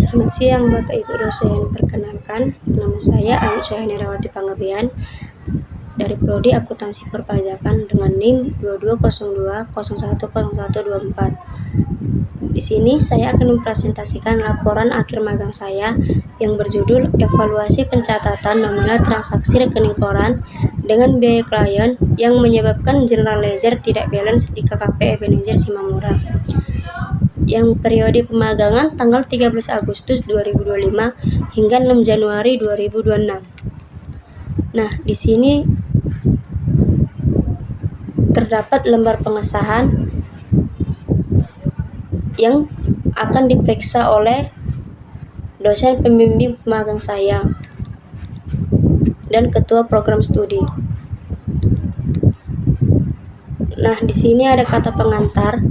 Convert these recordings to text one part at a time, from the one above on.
Selamat siang Bapak Ibu dosen. Perkenalkan, nama saya Ayu Cahyandarawati Panggabean dari Prodi Akuntansi Perpajakan dengan NIM 2202010124. Di sini saya akan mempresentasikan laporan akhir magang saya yang berjudul Evaluasi Pencatatan Nominal Transaksi Rekening Koran dengan Biaya Klien yang Menyebabkan General Ledger Tidak Balance di KKP Ebenezer Simamura, yang periode pemagangan tanggal 13 Agustus 2025 hingga 6 Januari 2026. Nah, di sini terdapat lembar pengesahan yang akan diperiksa oleh dosen pembimbing pemagang saya dan ketua program studi. Nah, di sini ada kata pengantar.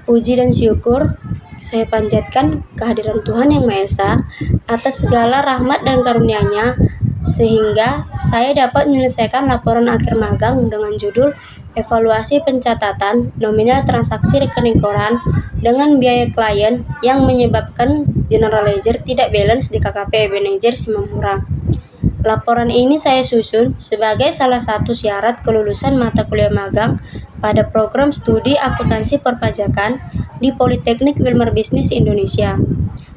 Puji dan syukur saya panjatkan kehadiran Tuhan Yang Maha Esa atas segala rahmat dan karunia-Nya sehingga saya dapat menyelesaikan laporan akhir magang dengan judul Evaluasi Pencatatan Nominal Transaksi Rekening Koran dengan Biaya Klien yang Menyebabkan General Ledger Tidak Balance di KKP Ebenezer Simamura. Laporan ini saya susun sebagai salah satu syarat kelulusan mata kuliah magang pada program studi akuntansi perpajakan di Politeknik Wilmar Bisnis Indonesia.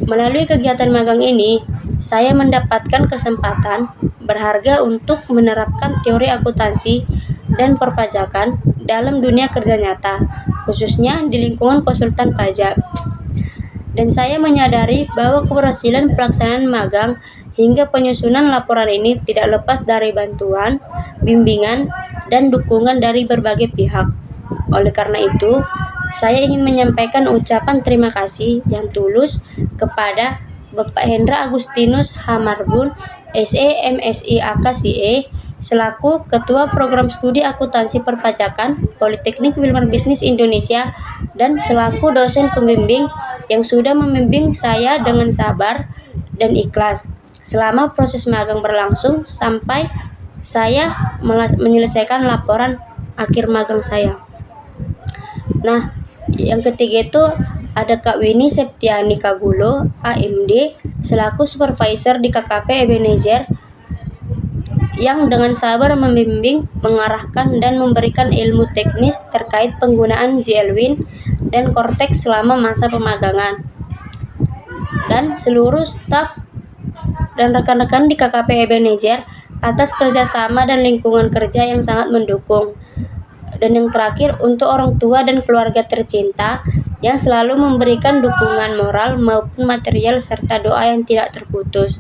Melalui kegiatan magang ini, saya mendapatkan kesempatan berharga untuk menerapkan teori akuntansi dan perpajakan dalam dunia kerja nyata, khususnya di lingkungan konsultan pajak. Dan saya menyadari bahwa keberhasilan pelaksanaan magang hingga penyusunan laporan ini tidak lepas dari bantuan, bimbingan, dan dukungan dari berbagai pihak. Oleh karena itu, saya ingin menyampaikan ucapan terima kasih yang tulus kepada Bapak Hendra Agustinus H. Marbun, SE MSI AKCE, selaku Ketua Program Studi Akuntansi Perpajakan Politeknik Wilmar Bisnis Indonesia dan selaku dosen pembimbing yang sudah membimbing saya dengan sabar dan ikhlas selama proses magang berlangsung sampai saya menyelesaikan laporan akhir magang saya. Nah, yang ketiga itu ada Kak Winnie Septiani Kagulo, AMD, selaku supervisor di KKP Ebenezer yang dengan sabar membimbing, mengarahkan, dan memberikan ilmu teknis terkait penggunaan JLWin dan Cortex selama masa pemagangan. Dan seluruh staf dan rekan-rekan di KKP Ebenezer atas kerjasama dan lingkungan kerja yang sangat mendukung. Dan yang terakhir untuk orang tua dan keluarga tercinta yang selalu memberikan dukungan moral maupun material serta doa yang tidak terputus.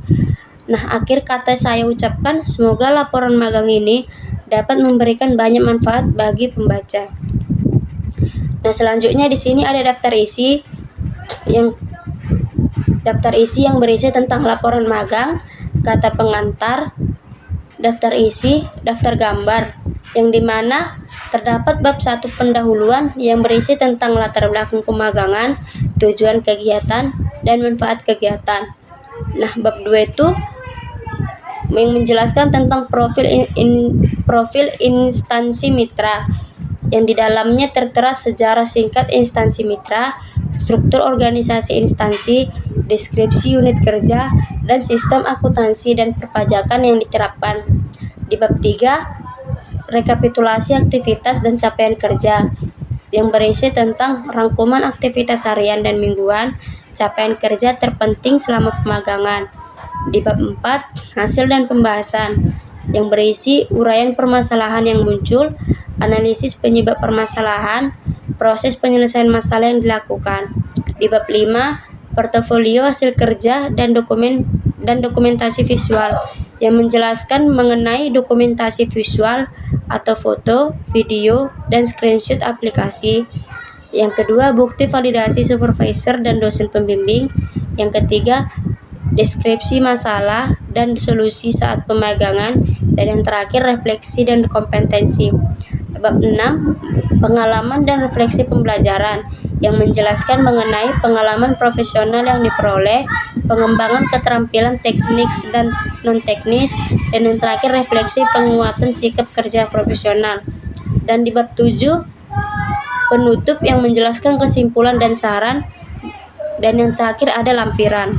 Nah, akhir kata saya ucapkan semoga laporan magang ini dapat memberikan banyak manfaat bagi pembaca. Nah, selanjutnya di sini ada daftar isi yang berisi tentang laporan magang, kata pengantar, daftar isi, daftar gambar, yang dimana terdapat bab 1 pendahuluan yang berisi tentang latar belakang pemagangan, tujuan kegiatan, dan manfaat kegiatan. Nah, bab 2 itu yang menjelaskan tentang profil instansi mitra, yang di dalamnya tertera sejarah singkat instansi mitra, struktur organisasi instansi, deskripsi unit kerja, dan sistem akuntansi dan perpajakan yang diterapkan. Di bab 3, rekapitulasi aktivitas dan capaian kerja, yang berisi tentang rangkuman aktivitas harian dan mingguan, capaian kerja terpenting selama pemagangan. Di bab 4, hasil dan pembahasan, yang berisi uraian permasalahan yang muncul, analisis penyebab permasalahan, proses penyelesaian masalah yang dilakukan. Di bab 5, portofolio hasil kerja dan dokumentasi visual, yang menjelaskan mengenai dokumentasi visual atau foto, video, dan screenshot aplikasi. Yang kedua, bukti validasi supervisor dan dosen pembimbing. Yang ketiga, deskripsi masalah dan solusi saat pemagangan. Dan yang terakhir, refleksi dan kompetensi. Bab 6, pengalaman dan refleksi pembelajaran, yang menjelaskan mengenai pengalaman profesional yang diperoleh, pengembangan keterampilan teknis dan non-teknis, dan yang terakhir refleksi penguatan sikap kerja profesional. Dan di bab 7, penutup yang menjelaskan kesimpulan dan saran dan yang terakhir ada lampiran.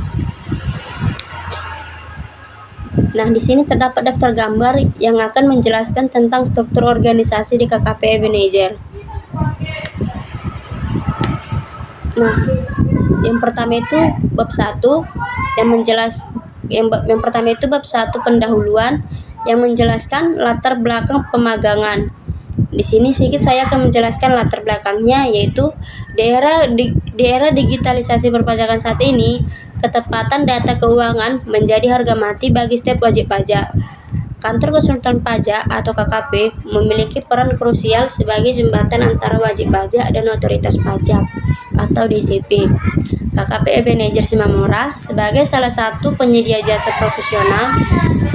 Nah, di sini terdapat daftar gambar yang akan menjelaskan tentang struktur organisasi di KKP Ebenezer. Nah, yang pertama itu bab 1 yang pertama itu bab 1 pendahuluan yang menjelaskan latar belakang pemagangan. Di sini sedikit saya akan menjelaskan latar belakangnya, yaitu di era digitalisasi perpajakan saat ini, ketepatan data keuangan menjadi harga mati bagi setiap wajib pajak. Kantor Konsultan Pajak atau KKP memiliki peran krusial sebagai jembatan antara wajib pajak dan otoritas pajak atau DJP. KKP Ebenezer Simamora sebagai salah satu penyedia jasa profesional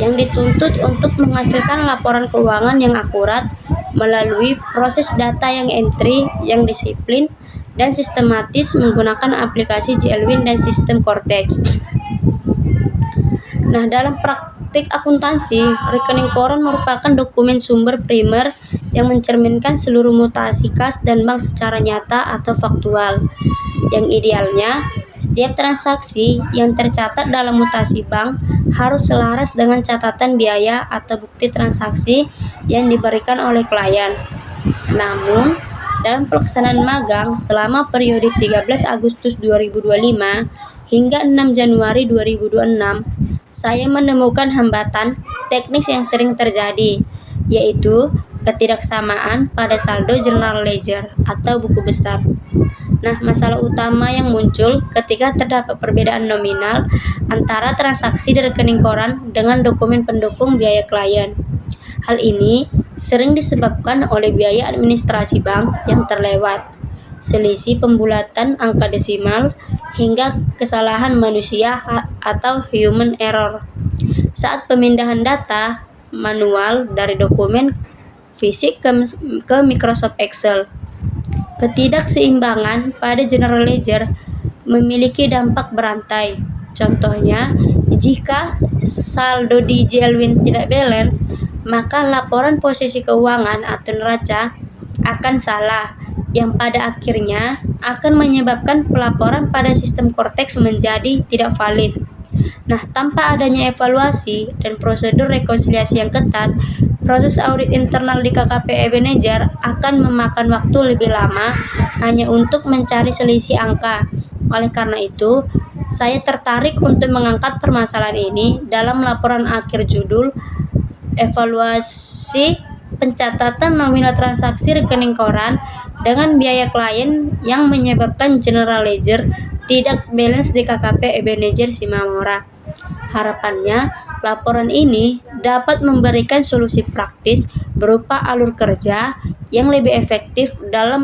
yang dituntut untuk menghasilkan laporan keuangan yang akurat melalui proses data yang entry yang disiplin dan sistematis menggunakan aplikasi JLWin dan sistem Cortex. Nah, dalam praktik akuntansi, rekening koran merupakan dokumen sumber primer yang mencerminkan seluruh mutasi kas dan bank secara nyata atau faktual. Yang idealnya, setiap transaksi yang tercatat dalam mutasi bank harus selaras dengan catatan biaya atau bukti transaksi yang diberikan oleh klien. Namun, dalam pelaksanaan magang selama periode 13 Agustus 2025 hingga 6 Januari 2026, saya menemukan hambatan teknis yang sering terjadi, yaitu ketidaksamaan pada saldo general ledger atau buku besar. Nah, masalah utama yang muncul ketika terdapat perbedaan nominal antara transaksi di rekening koran dengan dokumen pendukung biaya klien. Hal ini sering disebabkan oleh biaya administrasi bank yang terlewat, selisih pembulatan angka desimal, hingga kesalahan manusia atau human error saat pemindahan data manual dari dokumen fisik ke Microsoft Excel. Ketidakseimbangan pada general ledger memiliki dampak berantai. Contohnya, jika saldo di JLWin tidak balance, maka laporan posisi keuangan atau neraca akan salah, yang pada akhirnya akan menyebabkan pelaporan pada sistem Cortex menjadi tidak valid. Nah, tanpa adanya evaluasi dan prosedur rekonsiliasi yang ketat, proses audit internal di KKP Ebenezer akan memakan waktu lebih lama hanya untuk mencari selisih angka. Oleh karena itu, saya tertarik untuk mengangkat permasalahan ini dalam laporan akhir judul Evaluasi Pencatatan Nominal Transaksi Rekening Koran dengan Biaya Klien yang menyebabkan General Ledger tidak balance di KKP Ebenezer Simamora. Harapannya, laporan ini dapat memberikan solusi praktis berupa alur kerja yang lebih efektif dalam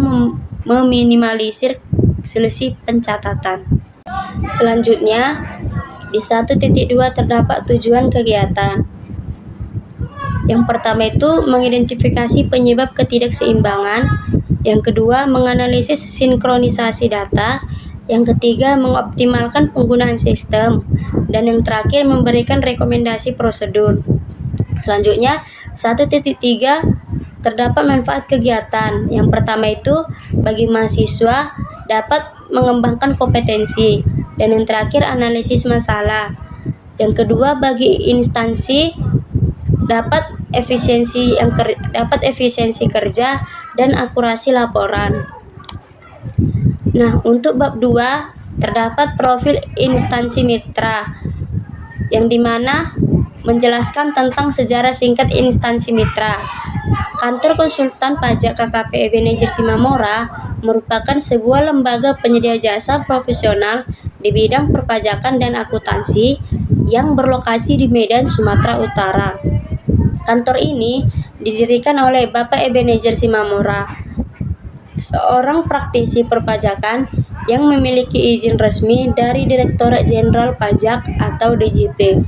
meminimalisir selisih pencatatan. Selanjutnya, di 1.2 terdapat tujuan kegiatan. Yang pertama itu mengidentifikasi penyebab ketidakseimbangan, yang kedua menganalisis sinkronisasi data, yang ketiga mengoptimalkan penggunaan sistem, dan yang terakhir memberikan rekomendasi prosedur. Selanjutnya 1.3 terdapat manfaat kegiatan. Yang pertama itu bagi mahasiswa dapat mengembangkan kompetensi, dan yang terakhir analisis masalah. Yang kedua bagi instansi dapat efisiensi kerja dan akurasi laporan. Nah, untuk bab 2 terdapat profil instansi mitra, yang dimana menjelaskan tentang sejarah singkat instansi mitra. Kantor Konsultan Pajak KKP Ebenezer Simamora merupakan sebuah lembaga penyedia jasa profesional di bidang perpajakan dan akuntansi yang berlokasi di Medan, Sumatera Utara. Kantor ini didirikan oleh Bapak Ebenezer Simamora, seorang praktisi perpajakan yang memiliki izin resmi dari Direktorat Jenderal Pajak atau DJP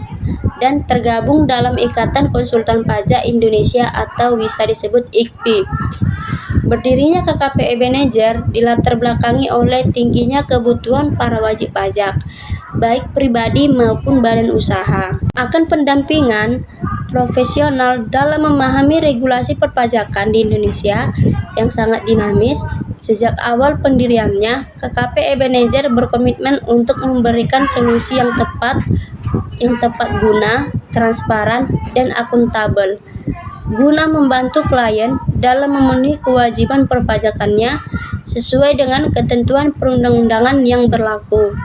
dan tergabung dalam Ikatan Konsultan Pajak Indonesia atau bisa disebut IKPI. Berdirinya KKP Ebenezer dilatar belakangi oleh tingginya kebutuhan para wajib pajak, baik pribadi maupun badan usaha, akan pendampingan profesional dalam memahami regulasi perpajakan di Indonesia yang sangat dinamis, Sejak awal pendiriannya, KKP Ebenezer berkomitmen untuk memberikan solusi yang tepat guna, transparan, dan akuntabel, guna membantu klien dalam memenuhi kewajiban perpajakannya sesuai dengan ketentuan perundang-undangan yang berlaku.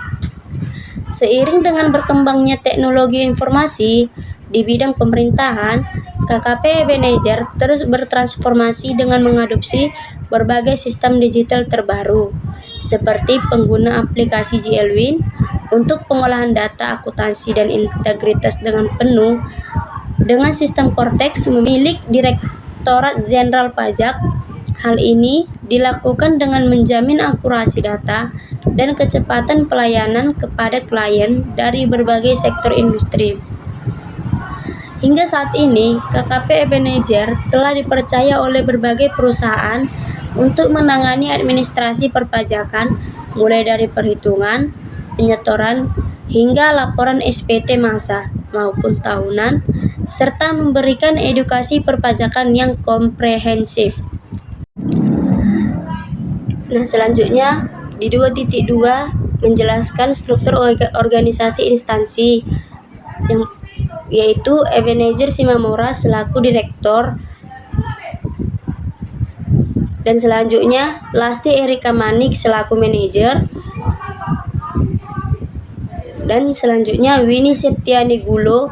Seiring dengan berkembangnya teknologi informasi di bidang pemerintahan, KKP Ebenezer terus bertransformasi dengan mengadopsi berbagai sistem digital terbaru, seperti pengguna aplikasi JLWin untuk pengolahan data akuntansi dan integritas dengan penuh, dengan sistem Cortex milik Direktorat Jenderal Pajak. Hal ini dilakukan dengan menjamin akurasi data dan kecepatan pelayanan kepada klien dari berbagai sektor industri. Hingga saat ini, KKP Ebenezer telah dipercaya oleh berbagai perusahaan untuk menangani administrasi perpajakan, mulai dari perhitungan, penyetoran, hingga laporan SPT masa maupun tahunan, serta memberikan edukasi perpajakan yang komprehensif. Nah, selanjutnya di 2.2 menjelaskan struktur organisasi instansi yaitu Ebenezer Simamora selaku direktur, dan selanjutnya Lasti Erika Manik selaku manajer, dan selanjutnya Winnie Septiani Gulo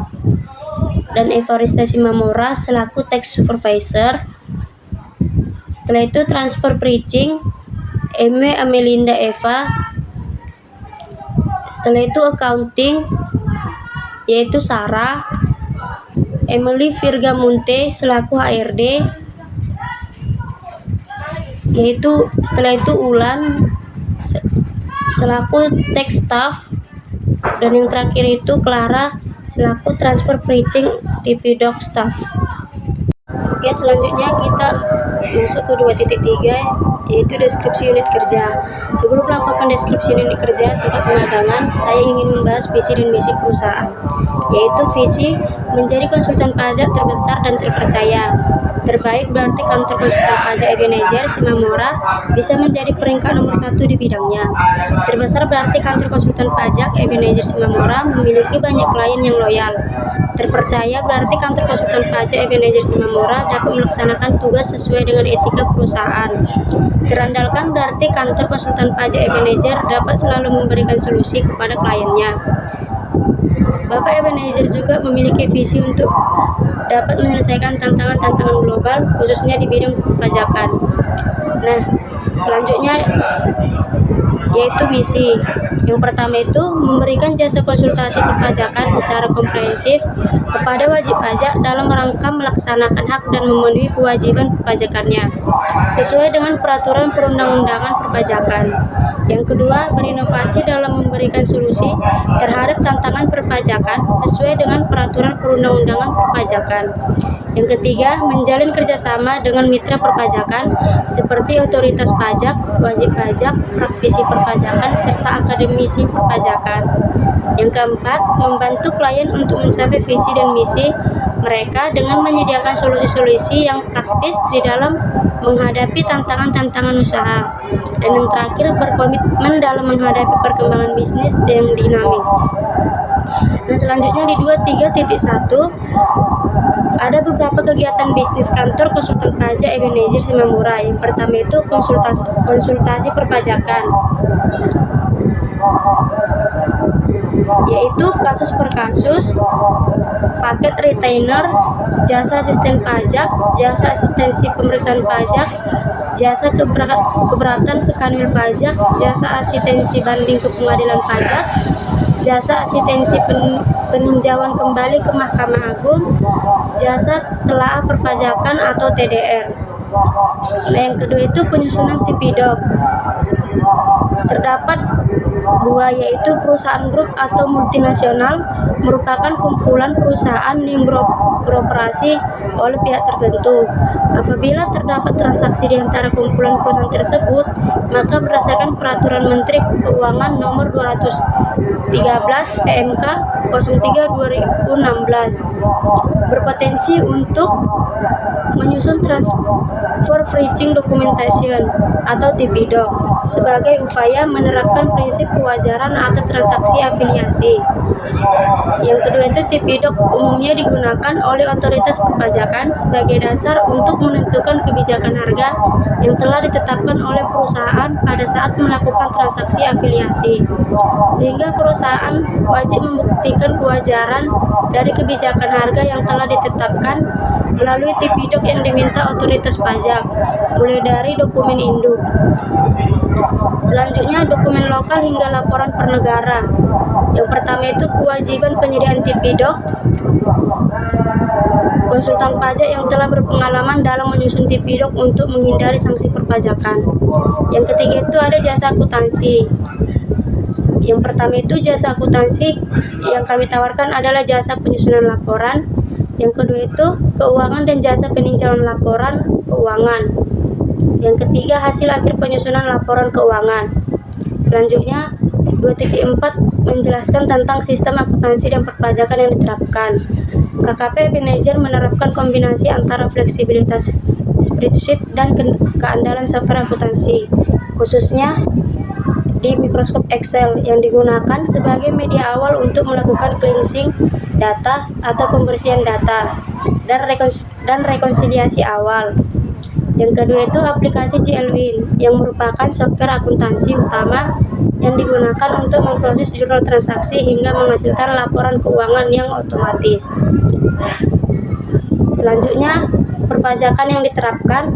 dan Evarista Simamora selaku tax supervisor. Setelah itu transfer preaching Eme Amelinda Eva. Setelah itu accounting yaitu Sarah Emily Virga Munte selaku HRD, yaitu setelah itu Ulan selaku tax staff, dan yang terakhir itu Clara selaku transfer preaching TV doc staff. Oke, selanjutnya kita masuk ke 2.3 yaitu deskripsi unit kerja. Sebelum melakukan deskripsi unit kerja tingkat pemagangan, saya ingin membahas visi dan misi perusahaan, yaitu visi menjadi konsultan pajak terbesar dan terpercaya. Terbaik berarti kantor konsultan pajak Ebenezer Simamora bisa menjadi peringkat nomor 1 di bidangnya. Terbesar berarti kantor konsultan pajak Ebenezer Simamora memiliki banyak klien yang loyal. Terpercaya berarti kantor konsultan pajak Ebenezer Simamora dapat melaksanakan tugas sesuai dengan etika perusahaan. Terandalkan berarti kantor konsultan pajak Ebenezer dapat selalu memberikan solusi kepada kliennya. Bapak Ebenezer juga memiliki visi untuk dapat menyelesaikan tantangan-tantangan global, khususnya di bidang perpajakan. Nah, selanjutnya yaitu misi. Yang pertama itu memberikan jasa konsultasi perpajakan secara komprehensif kepada wajib pajak dalam rangka melaksanakan hak dan memenuhi kewajiban perpajakannya sesuai dengan peraturan perundang-undangan perpajakan. Yang kedua, berinovasi dalam memberikan solusi terhadap tantangan perpajakan sesuai dengan peraturan perundang-undangan perpajakan. Yang ketiga, menjalin kerjasama dengan mitra perpajakan seperti otoritas pajak, wajib pajak, praktisi perpajakan, serta akademisi perpajakan. Yang keempat, membantu klien untuk mencapai visi dan misi mereka dengan menyediakan solusi-solusi yang praktis di dalam menghadapi tantangan-tantangan usaha. Dan yang terakhir, berkomitmen dalam menghadapi perkembangan bisnis yang dinamis. Nah, selanjutnya di 23.1 ada beberapa kegiatan bisnis kantor konsultan pajak Ebenezer Simamora. Yang pertama itu konsultasi perpajakan, yaitu kasus per kasus, paket retainer, jasa asisten pajak, jasa asistensi pemeriksaan pajak, jasa keberatan ke kanwil pajak, jasa asistensi banding ke pengadilan pajak, jasa asistensi peninjauan kembali ke Mahkamah Agung, jasa telaah perpajakan atau TDR. Nah, yang kedua itu penyusunan TPDoc. Terdapat Dua, yaitu perusahaan grup atau multinasional merupakan kumpulan perusahaan yang beroperasi oleh pihak tertentu. Apabila terdapat transaksi di antara kumpulan perusahaan tersebut, maka berdasarkan Peraturan Menteri Keuangan Nomor 213 PMK 03/2016 berpotensi untuk menyusun Transfer Pricing Documentation atau TPDoc sebagai upaya menerapkan prinsip kewajaran atas transaksi afiliasi. Yang kedua itu TPDoc umumnya digunakan oleh otoritas perpajakan sebagai dasar untuk menentukan kebijakan harga yang telah ditetapkan oleh perusahaan pada saat melakukan transaksi afiliasi, sehingga perusahaan wajib membuktikan kewajaran dari kebijakan harga yang telah ditetapkan melalui TPDoc yang diminta otoritas pajak, mulai dari dokumen induk. Selanjutnya, dokumen lokal hingga laporan per negara. Yang pertama itu kewajiban penyediaan TPDoc. Konsultan pajak yang telah berpengalaman dalam menyusun TPDoc untuk menghindari sanksi perpajakan. Yang ketiga itu ada jasa akuntansi. Yang pertama itu jasa akuntansi yang kami tawarkan adalah jasa penyusunan laporan. Yang kedua itu keuangan dan jasa peninjauan laporan keuangan. Yang ketiga hasil akhir penyusunan laporan keuangan. Selanjutnya 2.4 menjelaskan tentang sistem akuntansi dan perpajakan yang diterapkan. KKP Manager menerapkan kombinasi antara fleksibilitas spreadsheet dan keandalan software akuntansi, khususnya di Microsoft Excel yang digunakan sebagai media awal untuk melakukan cleansing data atau pembersihan data dan rekonsiliasi awal. Yang kedua itu aplikasi GLWin yang merupakan software akuntansi utama yang digunakan untuk memproses jurnal transaksi hingga menghasilkan laporan keuangan yang otomatis. Selanjutnya, perpajakan yang diterapkan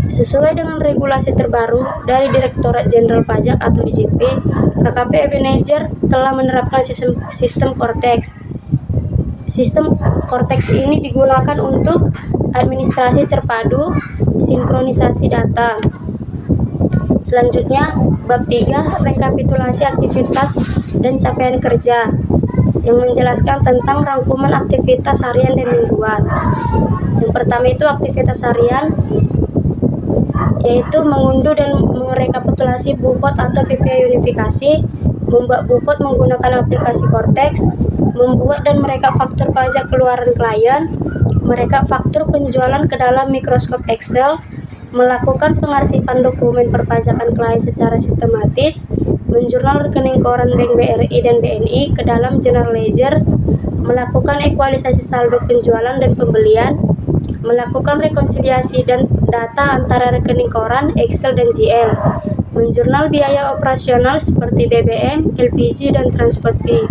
sesuai dengan regulasi terbaru dari Direktorat Jenderal Pajak atau DJP. KKP Manager telah menerapkan sistem Cortex. Sistem Cortex ini digunakan untuk administrasi terpadu, sinkronisasi data. Selanjutnya, bab 3, rekapitulasi aktivitas dan capaian kerja, yang menjelaskan tentang rangkuman aktivitas harian dan mingguan. Yang pertama itu aktivitas harian, yaitu mengunduh dan merekapitulasi BUPOT atau PPA unifikasi, membuat BUPOT menggunakan aplikasi Cortex, membuat dan merekap faktur pajak keluaran klien, merekap faktur penjualan ke dalam Microsoft Excel, melakukan pengarsipan dokumen perpajakan klien secara sistematis, menjurnal rekening koran Bank BRI dan BNI ke dalam General Ledger, melakukan ekualisasi saldo penjualan dan pembelian, melakukan rekonsiliasi dan data antara rekening koran, Excel dan GL, menjurnal biaya operasional seperti BBM, LPG dan transport fee,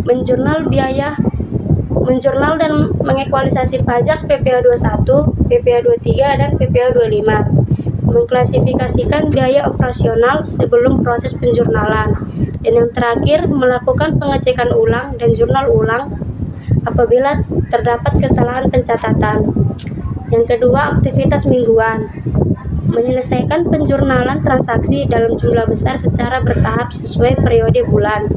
menjurnal dan mengekualisasi pajak PPh 21, PPh 23 dan PPh 25, mengklasifikasikan biaya operasional sebelum proses penjurnalan, dan yang terakhir melakukan pengecekan ulang dan jurnal ulang apabila terdapat kesalahan pencatatan. Yang kedua, aktivitas mingguan, menyelesaikan penjurnalan transaksi dalam jumlah besar secara bertahap sesuai periode bulan,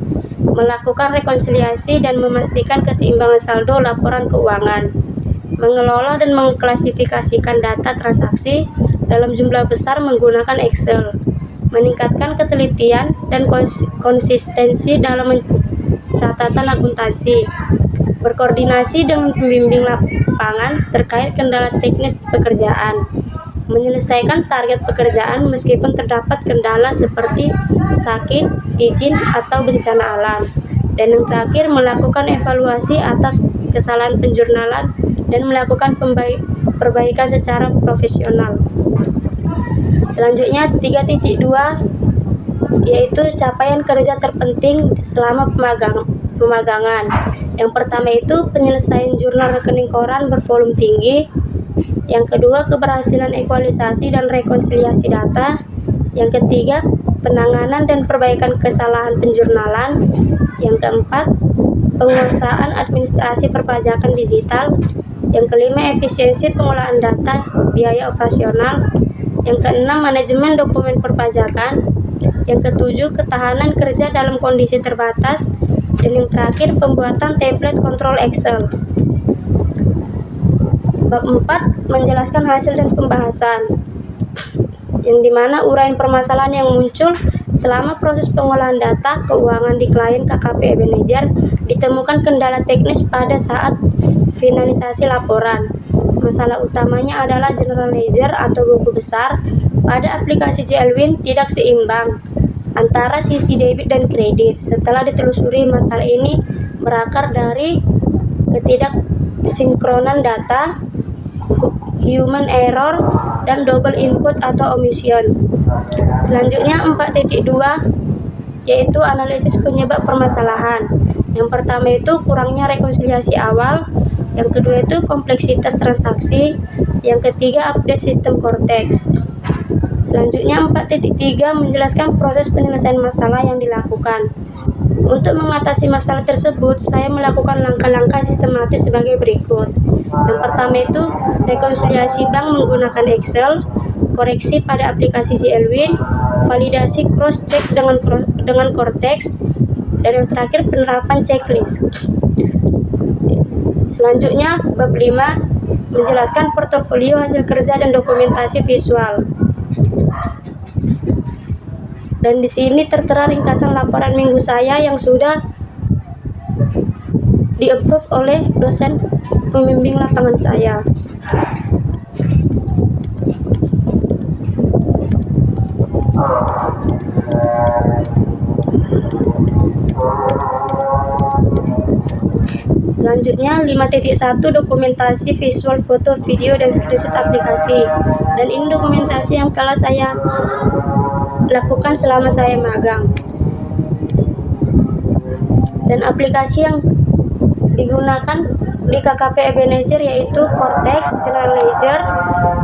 melakukan rekonsiliasi dan memastikan keseimbangan saldo laporan keuangan, mengelola dan mengklasifikasikan data transaksi dalam jumlah besar menggunakan Excel, meningkatkan ketelitian dan konsistensi dalam catatan akuntansi, berkoordinasi dengan pembimbing lapangan terkait kendala teknis pekerjaan, menyelesaikan target pekerjaan meskipun terdapat kendala seperti sakit, izin, atau bencana alam, dan yang terakhir melakukan evaluasi atas kesalahan penjurnalan dan melakukan perbaikan secara profesional. Selanjutnya 3.2 yaitu capaian kerja terpenting selama pemagangan. Yang pertama itu penyelesaian jurnal rekening koran bervolume tinggi. Yang kedua, keberhasilan ekualisasi dan rekonsiliasi data. Yang ketiga, penanganan dan perbaikan kesalahan penjurnalan. Yang keempat, penguasaan administrasi perpajakan digital. Yang kelima, efisiensi pengolahan data, biaya operasional. Yang keenam, manajemen dokumen perpajakan. Yang ketujuh, ketahanan kerja dalam kondisi terbatas. Dan yang terakhir, pembuatan template kontrol Excel. Bab 4 menjelaskan hasil dan pembahasan, yang dimana uraian permasalahan yang muncul selama proses pengolahan data keuangan di klien KKP Ebenezer. Ditemukan kendala teknis pada saat finalisasi laporan. Masalah utamanya adalah general ledger atau buku besar pada aplikasi JLWin tidak seimbang antara sisi debit dan kredit. Setelah ditelusuri, masalah ini berakar dari ketidaksinkronan data, human error, dan double input atau omission. Selanjutnya 4.2 yaitu analisis penyebab permasalahan. Yang pertama itu kurangnya rekonsiliasi awal, yang kedua itu kompleksitas transaksi, yang ketiga update sistem Cortex. Selanjutnya 4.3 menjelaskan proses penyelesaian masalah yang dilakukan. Untuk mengatasi masalah tersebut, saya melakukan langkah-langkah sistematis sebagai berikut. Yang pertama itu rekonsiliasi bank menggunakan Excel, koreksi pada aplikasi JLWin, validasi cross-check dengan Cortex, dan yang terakhir penerapan checklist. Selanjutnya bab 5 menjelaskan portofolio hasil kerja dan dokumentasi visual. Dan di sini tertera ringkasan laporan minggu saya yang sudah di-approve oleh dosen pembimbing lapangan saya. Selanjutnya 5.1 dokumentasi visual foto, video, dan screenshot aplikasi. Dan ini dokumentasi yang telah saya lakukan selama saya magang. Dan aplikasi yang digunakan di KKP Ebenezer yaitu Cortex, General Ledger,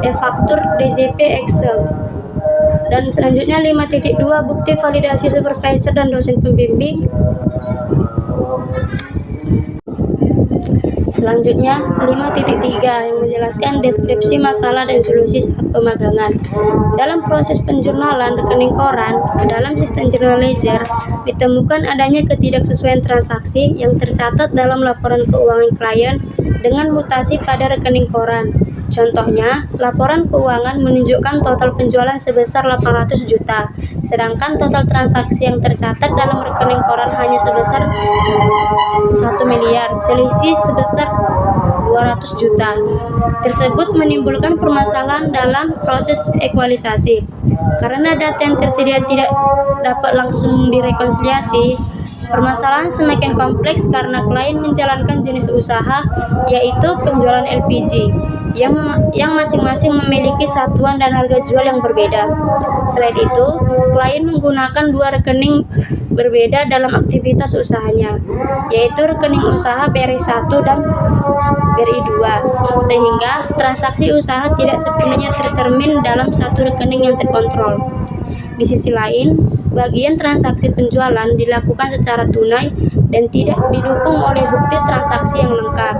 eFaktur, DJP, Excel. Dan selanjutnya 5.2 bukti validasi supervisor dan dosen pembimbing. Selanjutnya 5.3 yang menjelaskan deskripsi masalah dan solusi saat pemagangan. Dalam proses penjurnalan rekening koran ke dalam sistem General Ledger, ditemukan adanya ketidaksesuaian transaksi yang tercatat dalam laporan keuangan klien dengan mutasi pada rekening koran. Contohnya, laporan keuangan menunjukkan total penjualan sebesar 800 juta, sedangkan total transaksi yang tercatat dalam rekening koran hanya sebesar 1 miliar, selisih sebesar 200 juta. Tersebut menimbulkan permasalahan dalam proses ekualisasi. Karena data yang tersedia tidak dapat langsung direkonsiliasi, permasalahan semakin kompleks karena klien menjalankan jenis usaha, yaitu penjualan LPG, yang masing-masing memiliki satuan dan harga jual yang berbeda. Selain itu, klien menggunakan dua rekening berbeda dalam aktivitas usahanya, yaitu rekening usaha BRI 1 dan BRI 2, sehingga transaksi usaha tidak sepenuhnya tercermin dalam satu rekening yang terkontrol. Di sisi lain, sebagian transaksi penjualan dilakukan secara tunai dan tidak didukung oleh bukti transaksi yang lengkap.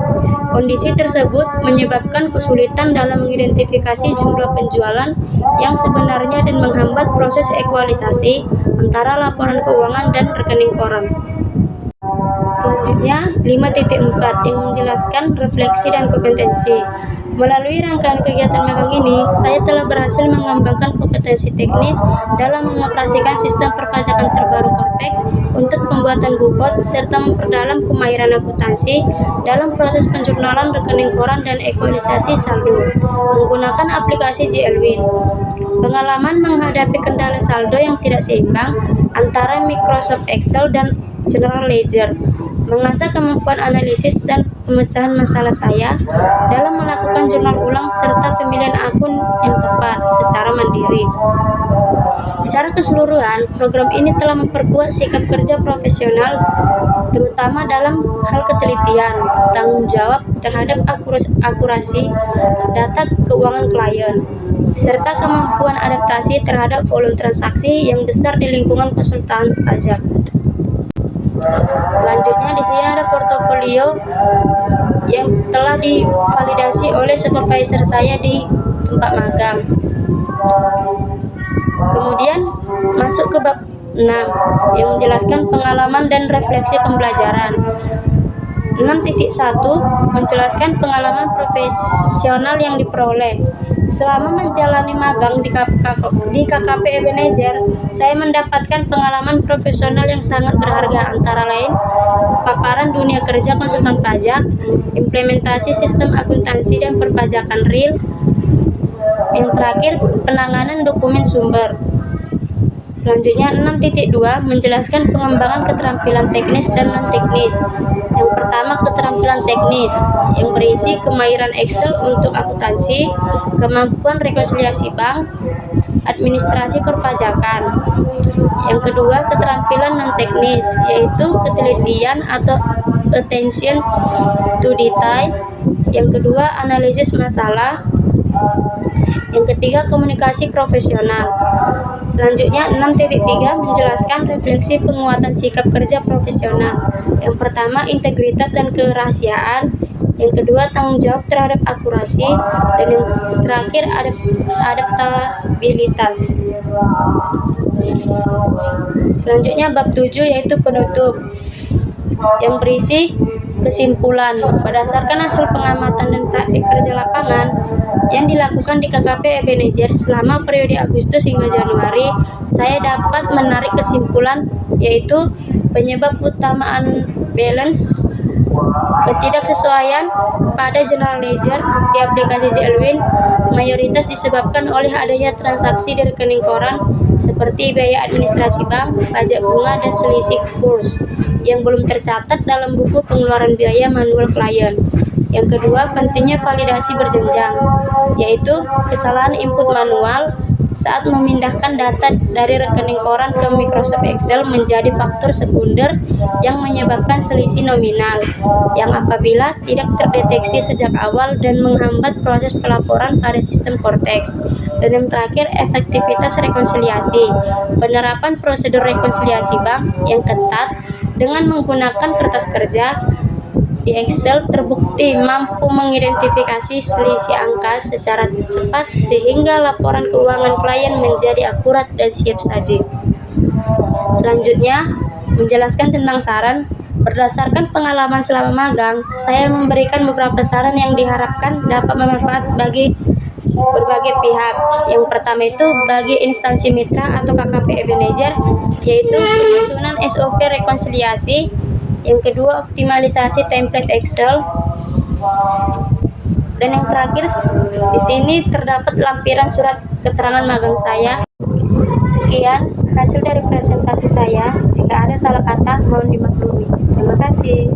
Kondisi tersebut menyebabkan kesulitan dalam mengidentifikasi jumlah penjualan yang sebenarnya dan menghambat proses ekualisasi antara laporan keuangan dan rekening koran. Selanjutnya 5.4 yang menjelaskan refleksi dan kompetensi. Melalui rangkaian kegiatan magang ini, saya telah berhasil mengembangkan kompetensi teknis dalam mengoperasikan sistem perpajakan terbaru Cortex untuk pembuatan bubot serta memperdalam kemahiran akuntansi dalam proses penjurnalan rekening koran dan ekualisasi saldo menggunakan aplikasi JLWin. Pengalaman menghadapi kendala saldo yang tidak seimbang antara Microsoft Excel dan General Ledger mengasah kemampuan analisis dan pemecahan masalah saya dalam melakukan jurnal ulang serta pemilihan akun yang tepat secara mandiri. Secara keseluruhan, program ini telah memperkuat sikap kerja profesional, terutama dalam hal ketelitian, tanggung jawab terhadap akurasi data keuangan klien, serta kemampuan adaptasi terhadap volume transaksi yang besar di lingkungan konsultan pajak. Selanjutnya di sini ada portofolio yang telah divalidasi oleh supervisor saya di tempat magang. Kemudian masuk ke bab 6 yang menjelaskan pengalaman dan refleksi pembelajaran. 6.1 menjelaskan pengalaman profesional yang diperoleh. Selama menjalani magang di KKP Ebenezer, saya mendapatkan pengalaman profesional yang sangat berharga, antara lain paparan dunia kerja konsultan pajak, implementasi sistem akuntansi dan perpajakan real, yang terakhir penanganan dokumen sumber. Selanjutnya 6.2 menjelaskan pengembangan keterampilan teknis dan non-teknis. Yang pertama, keterampilan teknis yang berisi kemahiran Excel untuk akuntansi, kemampuan rekonsiliasi bank, administrasi perpajakan. Yang kedua, keterampilan non-teknis, yaitu ketelitian atau attention to detail. Yang kedua, analisis masalah. Yang ketiga, komunikasi profesional. Selanjutnya 6.3 menjelaskan refleksi penguatan sikap kerja profesional. Yang pertama, integritas dan kerahasiaan. Yang kedua, tanggung jawab terhadap akurasi. Dan yang terakhir, adaptabilitas. Selanjutnya bab 7 yaitu penutup, yang berisi kesimpulan berdasarkan hasil pengamatan dan praktik kerja lapangan yang dilakukan di KKP Ebenezer selama periode Agustus hingga Januari. Saya dapat menarik kesimpulan, yaitu penyebab utama unbalance ketidaksesuaian pada general ledger di aplikasi JLWin mayoritas disebabkan oleh adanya transaksi di rekening koran seperti biaya administrasi bank, pajak bunga, dan selisih kurs yang belum tercatat dalam buku pengeluaran biaya manual klien. Yang kedua, pentingnya validasi berjenjang, yaitu kesalahan input manual saat memindahkan data dari rekening koran ke Microsoft Excel menjadi faktor sekunder yang menyebabkan selisih nominal, yang apabila tidak terdeteksi sejak awal dan menghambat proses pelaporan pada sistem Cortex. Dan yang terakhir, efektivitas rekonsiliasi, penerapan prosedur rekonsiliasi bank yang ketat dengan menggunakan kertas kerja di Excel terbukti mampu mengidentifikasi selisih angka secara cepat sehingga laporan keuangan klien menjadi akurat dan siap saji. Selanjutnya, menjelaskan tentang saran. Berdasarkan pengalaman selama magang, saya memberikan beberapa saran yang diharapkan dapat bermanfaat bagi berbagai pihak. Yang pertama itu bagi instansi mitra atau KKP Ebenezer, yaitu penyusunan SOP rekonsiliasi. Yang kedua, optimalisasi template Excel. Dan yang terakhir, di sini terdapat lampiran surat keterangan magang saya. Sekian hasil dari presentasi saya. Jika ada salah kata, mohon dimaklumi. Terima kasih.